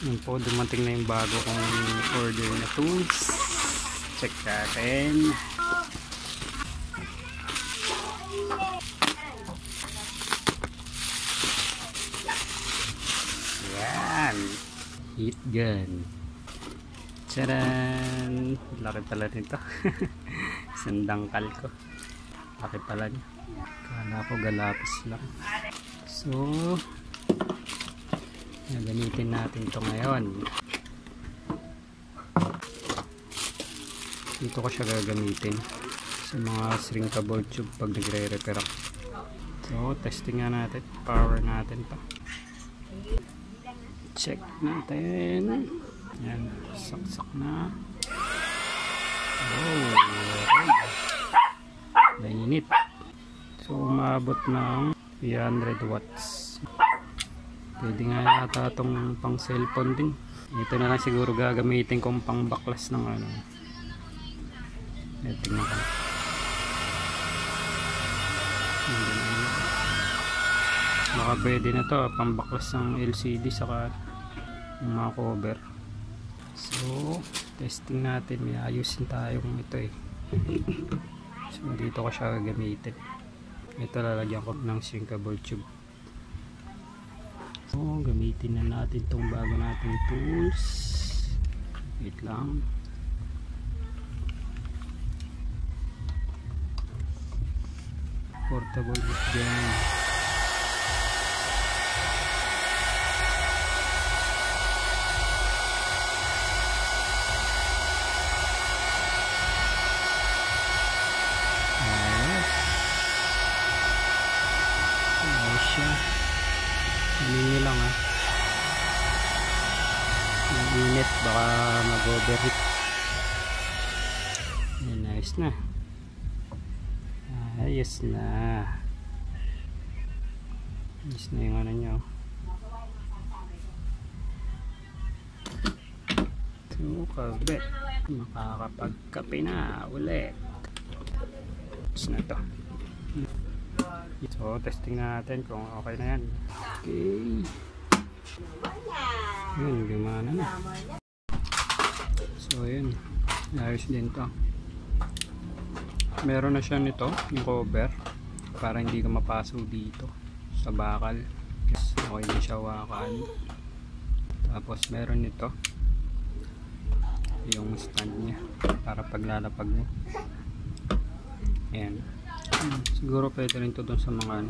Yun po, dumating na yung bago kong order na tools. Check natin. Yan. Heat gun. Tcharan! Laki pala nito. Sandangkal ko. Laki pala niya. Kala ko galapis lang. So, gamitin natin ito ngayon. Dito ko siya gagamitin sa mga shrinkable tube pag nagre-repair ako. So, testing nga natin. Power natin pa. Check natin. Yan. Saksak na. Oh, mainit. So, umabot ng 300 watts. Pwede nga yata itong pang cellphone din. Ito na lang siguro gagamitin kong pang baklas ng ano. Tingnan ko. Baka pwede na to pang baklas ng LCD saka ng mga cover. So testing natin, may ayusin tayong ito eh. So dito ko siya gagamitin. Ito lalagyan ko ng shrinkable tube. So gamitin na natin itong bago nating tools. Wait lang. Portable gun. Hindi lang ha. Ang init, baka mag-overheat. Nice na. Ayos na. Ayos na yung ano nyo. So, kabe. Makakapagkape na ulit. Ayos na to. So, testing natin kung okay na yan. Okay. Yun, gumana na. So, yun. Ayos din to. Meron na siya nito, yung cover. Para hindi ka mapaso dito sa bakal. Yes, okay din siya wakan. Tapos, meron nito. Yung stand niya. Para paglalapag mo. Ayan. Siguro pwede rin ito dun sa mga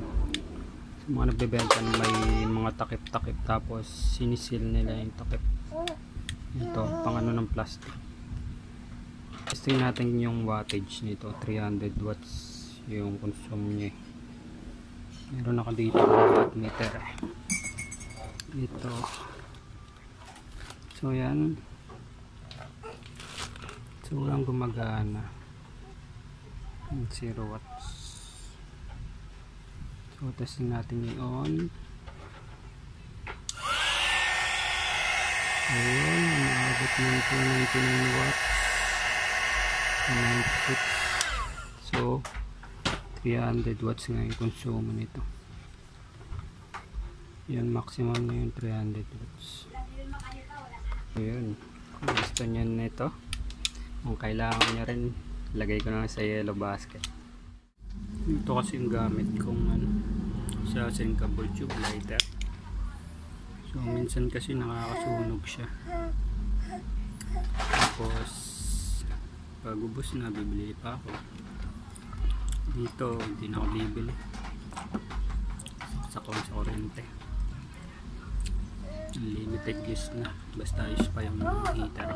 sa mga nagbebenta na may mga takip-takip tapos sinisil nila yung takip. Ito, pang ano ng plastic. Testing natin yung wattage nito, 300 watts yung consume niya. Meron ako dito ng wattmeter. Ito. So yan. So walang gumagana. 0 watts. So testing natin yung on. Ayun, umabot ng 299 watts. 96. So 300 watts nga yung consumo nito. Yan, maximum na yung 300 watts. Ayun, kung gusto nyo nito, kung kailangan nyo rin, lagay ko na sa yellow basket. Ito kasi yung gamit kong ano, sa shrinkable tube lighter. So minsan kasi nakakasunog siya. Tapos pag ubos na, bibili pa ako. Dito hindi na ako bibili. Saksak ko sa kuryente. Limited use na. Basta use pa yung heater.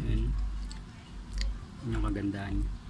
Ayan. Yung kagandahan niya.